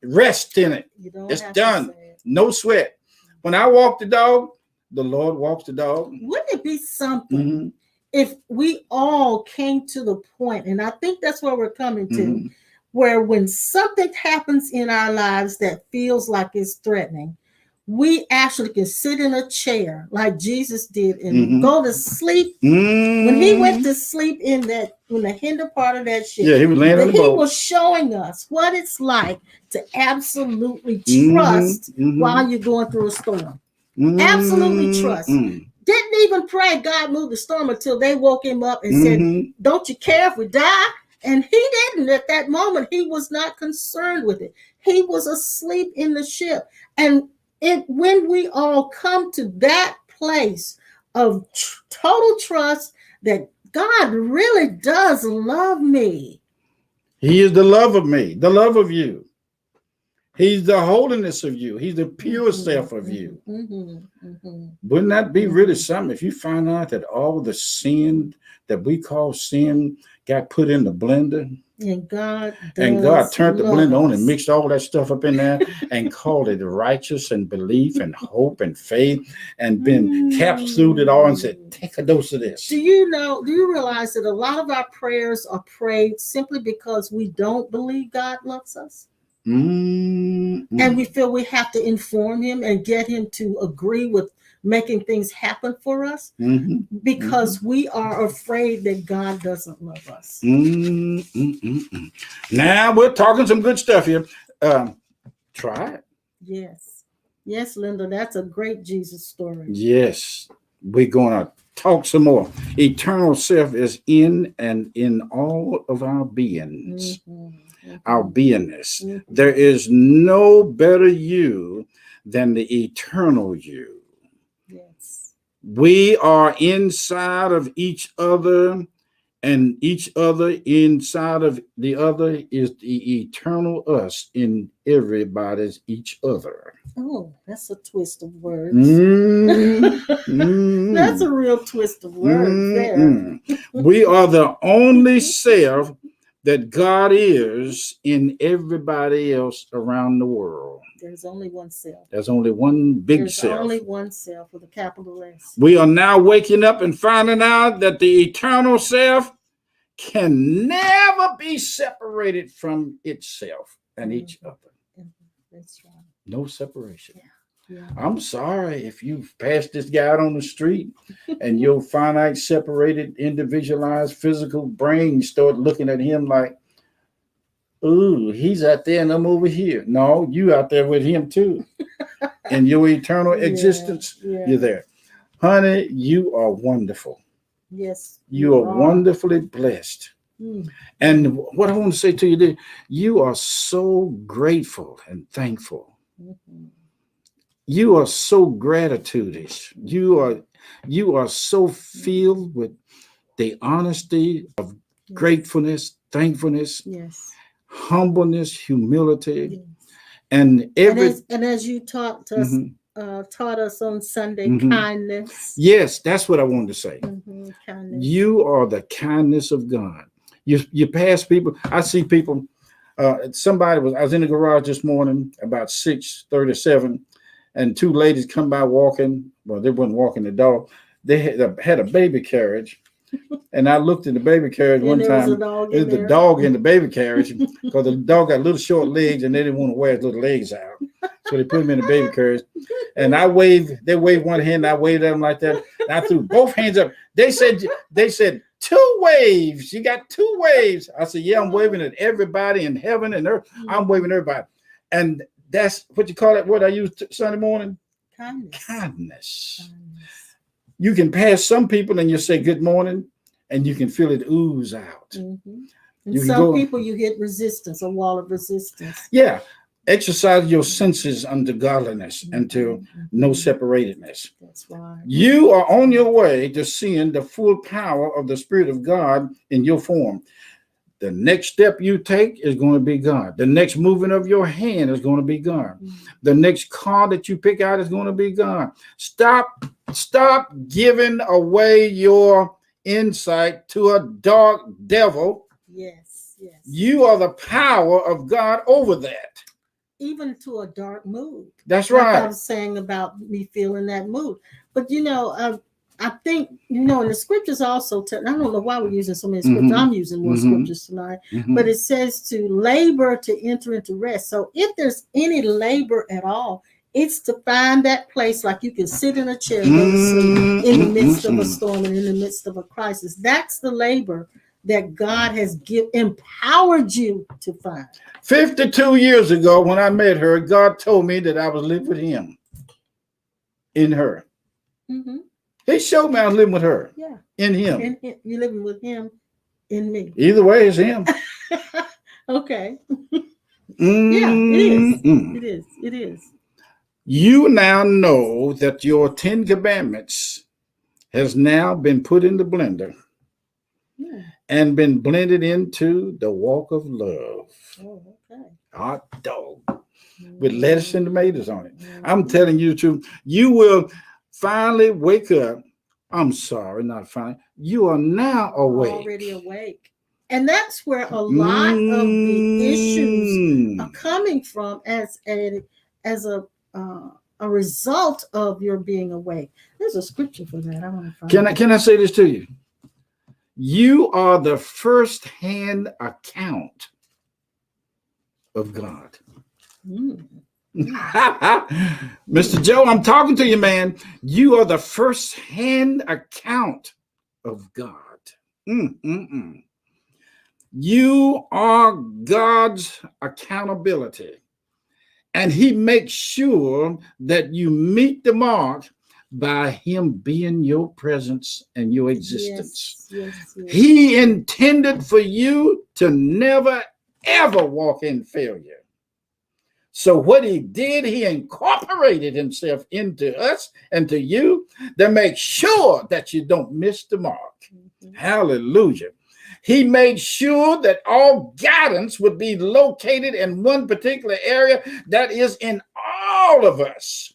Rest in it. It's done. No sweat. When I walk the dog, the Lord walks the dog. Wouldn't it be something if we all came to the point, and I think that's where we're coming to, where when something happens in our lives that feels like it's threatening, we actually can sit in a chair like Jesus did and go to sleep. When he went to sleep in the hinder part of that ship, he was laying on the boat. He was showing us what it's like to absolutely trust while you're going through a storm. Absolutely trust. Didn't even pray God move the storm until they woke him up and said, "Don't you care if we die?" And he didn't at that moment. He was not concerned with it. He was asleep in the ship. And when we all come to that place of total trust that God really does love me. He is the love of me, the love of you. He's the holiness of you. He's the pure self of you. Wouldn't that be really something if you find out that all the sin that we call sin got put in the blender? And God turned the blender on and mixed all that stuff up in there and called it righteous and belief and hope and faith and been capsuled it all and said, take a dose of this. Do you realize that a lot of our prayers are prayed simply because we don't believe God loves us? And we feel we have to inform him and get him to agree with making things happen for us because we are afraid that God doesn't love us. Now we're talking some good stuff here. Try it. Yes, Linda, that's a great Jesus story. Yes. We're going to talk some more. Eternal self is in and in all of our beings, our beingness. There is no better you than the eternal you. Yes. We are inside of each other, and each other inside of the other is the eternal us in everybody's each other. Oh, that's a twist of words. That's a real twist of words there. We are the only self that God is in everybody else around the world. There's only one self. There's only one big self. There's only one self with a capital S. We are now waking up and finding out that the eternal self can never be separated from itself and each other. That's right. No separation. Yeah. I'm sorry if you've passed this guy out on the street and your finite, separated, individualized physical brain start looking at him like, ooh, he's out there and I'm over here. No, you out there with him too. In your eternal existence, you're there. Honey, you are wonderful. Yes. You are wonderfully blessed. And what I want to say to you today, you are so grateful and thankful. You are so gratitudish. You are so filled with the honesty of gratefulness, thankfulness, humbleness, humility, and as you taught us, taught us on Sunday, kindness. Yes, that's what I wanted to say. Kindness. You are the kindness of God. You pass people. I see people. I was in the garage this morning about 6:37, and two ladies come by walking. Well, they weren't walking the dog. They had a baby carriage, and I looked in the baby carriage one time. There's the dog in the baby carriage because the dog got little short legs, and they didn't want to wear his little legs out, so they put him in the baby carriage. And I waved. They waved one hand. I waved at them like that. And I threw both hands up. They said 2 waves. You got 2 waves. I said, yeah, I'm waving at everybody in heaven and earth. I'm waving at everybody. And that's what you call it. What I used Sunday morning? Kindness. You can pass some people and you say good morning, and you can feel it ooze out. And some people you hit resistance, a wall of resistance. Yeah. Exercise your senses unto godliness and to no separatedness. That's right. You are on your way to seeing the full power of the Spirit of God in your form. The next step you take is going to be God. The next moving of your hand is going to be God. The next car that you pick out is going to be God. Stop giving away your insight to a dark devil. Yes. You are the power of God over that. Even to a dark mood. That's right. Like I was saying about me feeling that mood. But I think, in the scriptures also I don't know why we're using so many scriptures. I'm using more scriptures tonight. But it says to labor to enter into rest. So if there's any labor at all, it's to find that place like you can sit in a chair and go to sleep in the midst of a storm and in the midst of a crisis. That's the labor that God has empowered you to find. 52 years ago, when I met her, God told me that I was living with him in her. He showed me I was living with her in him. You're living with him in me. Either way, it's him. Okay. Yeah, it is. You now know that your 10 commandments has now been put in the blender and been blended into the walk of love. Oh, okay. Hot dog with lettuce and tomatoes on it. I'm telling you the truth. You will finally wake up. I'm sorry, not finally. You are now awake. Already awake. And that's where a lot of the issues are coming from as a result of your being awake. There's a scripture for that. I want to find Can I say this to you? You are the first-hand account of God. Mr. Joe, I'm talking to you, man. You are the first-hand account of God. You are God's accountability. And he makes sure that you meet the mark by him being your presence and your existence. Yes. He intended for you to never, ever walk in failure. So what he did, he incorporated himself into us and to you to make sure that you don't miss the mark. Hallelujah. He made sure that all guidance would be located in one particular area that is in all of us.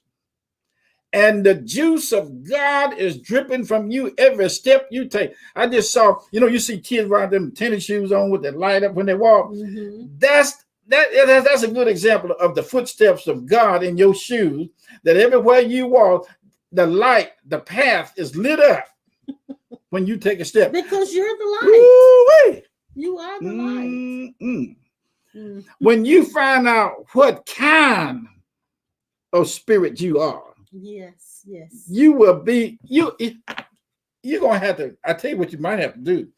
And the juice of God is dripping from you every step you take. I just saw, you see kids riding them tennis shoes on with the light up when they walk. That's a good example of the footsteps of God in your shoes, that everywhere you walk, the light, the path is lit up when you take a step. Because you're the light. Ooh-wee. You are the light. When you find out what kind of spirit you are, yes, you will be, you're going to have to, I tell you what you might have to do.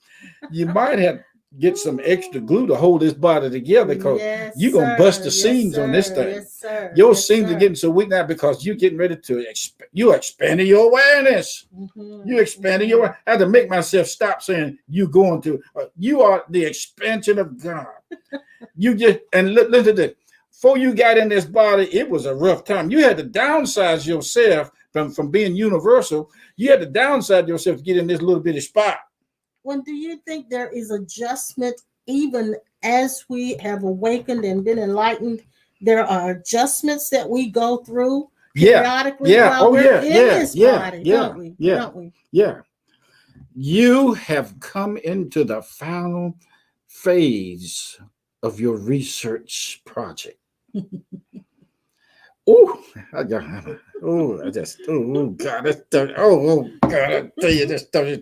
You might have to get some extra glue to hold this body together, because you're going to bust the seams on this thing. Yes, sir. Your seams are getting so weak now because you're getting ready to you're expanding your awareness. You're expanding your, I had to make myself stop saying you going to, you are the expansion of God. You just, and listen to this. Before you got in this body, it was a rough time. You had to downsize yourself from being universal. You had to downsize yourself to get in this little bitty spot. Well, do you think there is adjustment even as we have awakened and been enlightened? There are adjustments that we go through periodically while we're in this body, don't we? Yeah. You have come into the final phase of your research project. God, I tell you this stuff.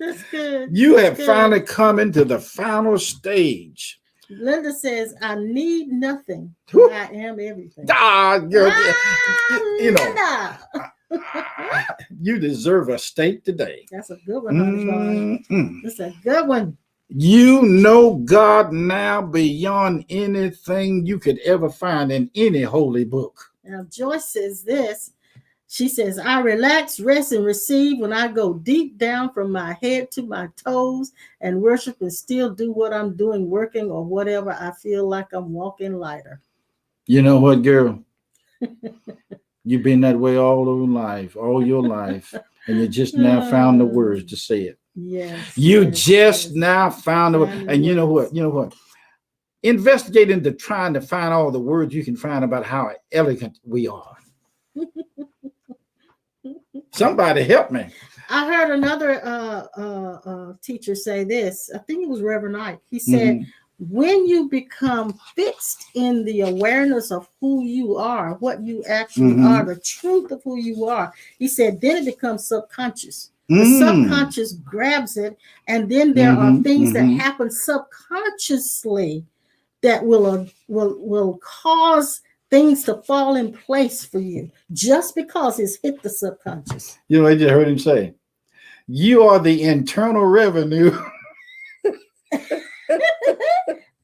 That's good. You have finally come into the final stage. Linda says, I need nothing. I am everything. You deserve a steak today. That's a good one. That's a good one. You know God now beyond anything you could ever find in any holy book. Now, Joyce says this. She says, I relax, rest, and receive when I go deep down from my head to my toes and worship and still do what I'm doing, working or whatever. I feel like I'm walking lighter. You know what, girl? You've been that way all your life, and you just now found the words to say it. Yes. Now found the word. And you know what? Investigate into trying to find all the words you can find about how elegant we are. Somebody help me. I heard another teacher say this. I think it was Reverend Knight. He said, when you become fixed in the awareness of who you are, what you actually are, the truth of who you are, he said, then it becomes subconscious. The subconscious grabs it, and then there are things that happen subconsciously that will cause things to fall in place for you just because it's hit the subconscious. You know, I just heard him say, you are the internal revenue.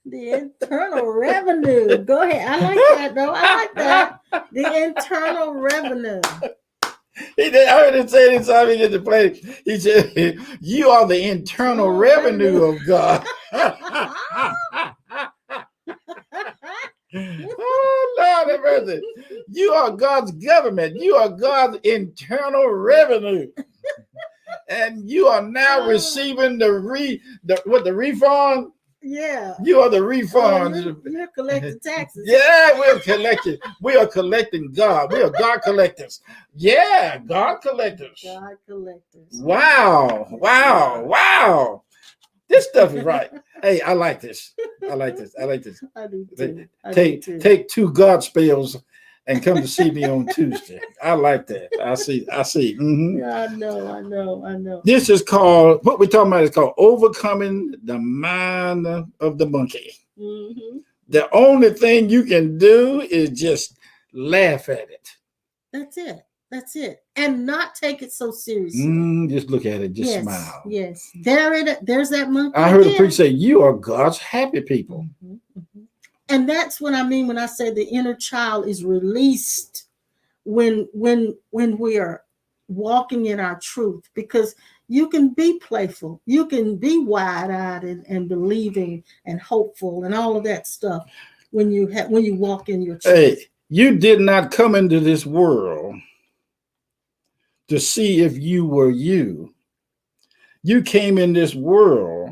The internal revenue. Go ahead. I like that, though. I like that. The internal revenue. I heard him say this time he did the play. He said, you are the internal revenue of God. Oh, Lord have mercy. You are God's government. You are God's internal revenue. And you are now receiving the refund? Yeah. You are the refund. You're collecting taxes. Yeah, we're collecting. We are collecting God. We are God collectors. Yeah, God collectors. God collectors. Wow. This stuff is right. Hey, I like this. I do too. Take 2 God spells and come to see me on Tuesday. I like that. I see. Yeah, I know. This is called, what we're talking about is called overcoming the mind of the monkey. The only thing you can do is just laugh at it. That's it. And not take it so seriously. Just look at it. Just smile. Yes. There's that monkey. I heard a preacher say, you are God's happy people. And that's what I mean when I say the inner child is released when we are walking in our truth, because you can be playful, you can be wide-eyed and believing and hopeful and all of that stuff when you walk in your truth. Hey, you did not come into this world to see if you were you. You came in this world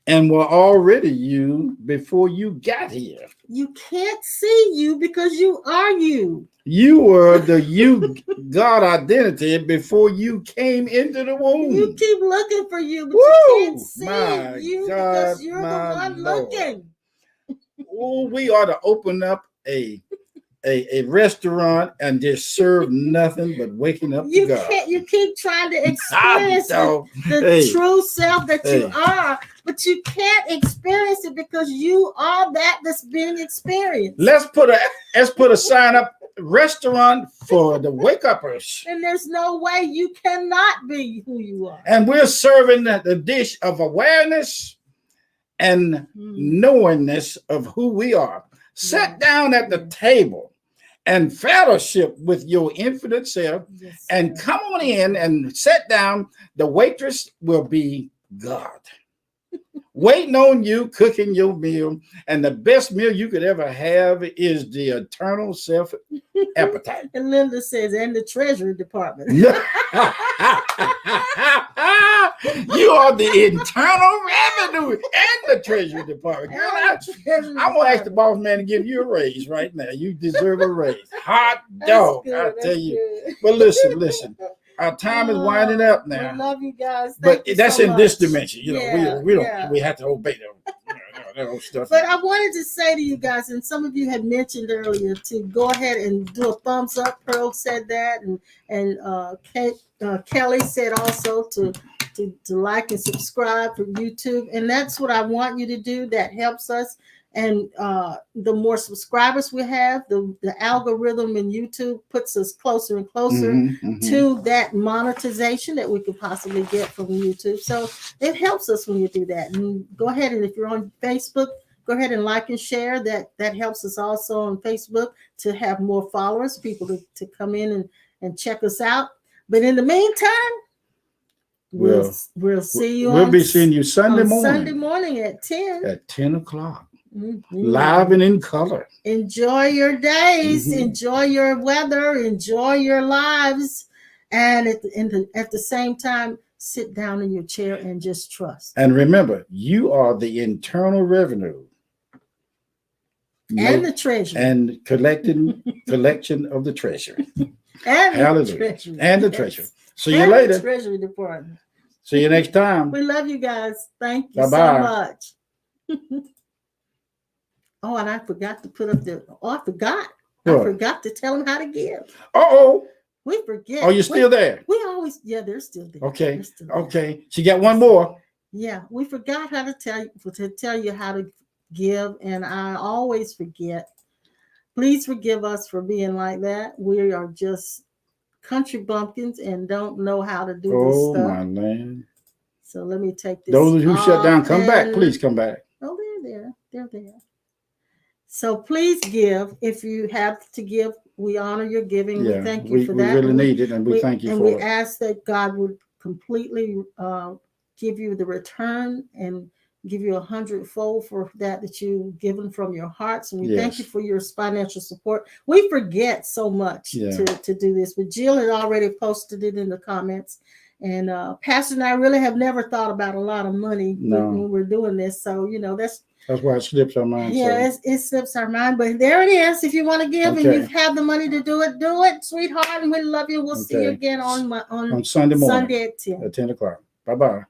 and were already you before you got here. You can't see you because you are you. You were the you God identity before you came into the womb. You keep looking for you, but Woo! you can't see My you God, because you're the my one Lord. looking. Oh, we ought to open up a restaurant and just serve nothing but waking up You to God. can't. You keep trying to experience the true self that you are, but you can't experience it because you are that's being experienced. Let's put a sign up: restaurant for the wake uppers. And there's no way you cannot be who you are. And we're serving the dish of awareness and knowingness of who we are. Sit down at the table and fellowship with your infinite self, and come on in and sit down. The waitress will be God, waiting on you, cooking your meal. And the best meal you could ever have is the eternal self appetite. And Linda says, and the Treasury Department. You are the internal revenue and the Treasury Department. Girl, I'm going to ask the boss man to give you a raise right now. You deserve a raise. Hot dog, I tell you. Good. But listen. Our time is winding up now. We love you guys. But that's in much. This dimension. You know, we have to obey that old stuff. But I wanted to say to you guys, and some of you had mentioned earlier, to go ahead and do a thumbs up. Pearl said that, and Kelly said also to like and subscribe for YouTube, and that's what I want you to do. That helps us. And the more subscribers we have, the algorithm in YouTube puts us closer and closer to that monetization that we could possibly get from YouTube. So it helps us when you do that. And go ahead, and if you're on Facebook, go ahead and like and share. That helps us also on Facebook to have more followers, people to come in and check us out. But in the meantime, we'll see you. We'll be seeing you Sunday morning at 10. At 10 o'clock. Live and in color. Enjoy your days, enjoy your weather, enjoy your lives, and at the same time, sit down in your chair and just trust. And remember, you are the internal revenue and the treasury and collection of the treasury. And hallelujah. The treasury. And the treasury. See you later. The Treasury Department. See you next time. We love you guys. Thank you Bye-bye. so much. Oh, and I forgot to put up I forgot to tell them how to give. Uh-oh. We forget. Oh, you're still there? We always, they're still there. Okay. Still there. Okay. She got one more. Yeah, we forgot how to tell you how to give, and I always forget. Please forgive us for being like that. We are just country bumpkins and don't know how to do this stuff. Oh, my land. So let me take this. Those who shut down, come back. Please come back. Oh, they're there. So please give. If you have to give, we honor your giving. Yeah, we thank you for that. We really need it, and we thank you for it. And we ask that God would completely give you the return and give you 100-fold for that you've given from your hearts. And we thank you for your financial support. We forget so much to do this, but Jill had already posted it in the comments. And Pastor and I really have never thought about a lot of money when we're doing this. So, that's why it slips our mind. Yeah, it slips our mind. But there it is. If you want to give and you have the money to do it, sweetheart. And we love you. We'll see you again on Sunday morning. Sunday at 10. At 10 o'clock. Bye-bye.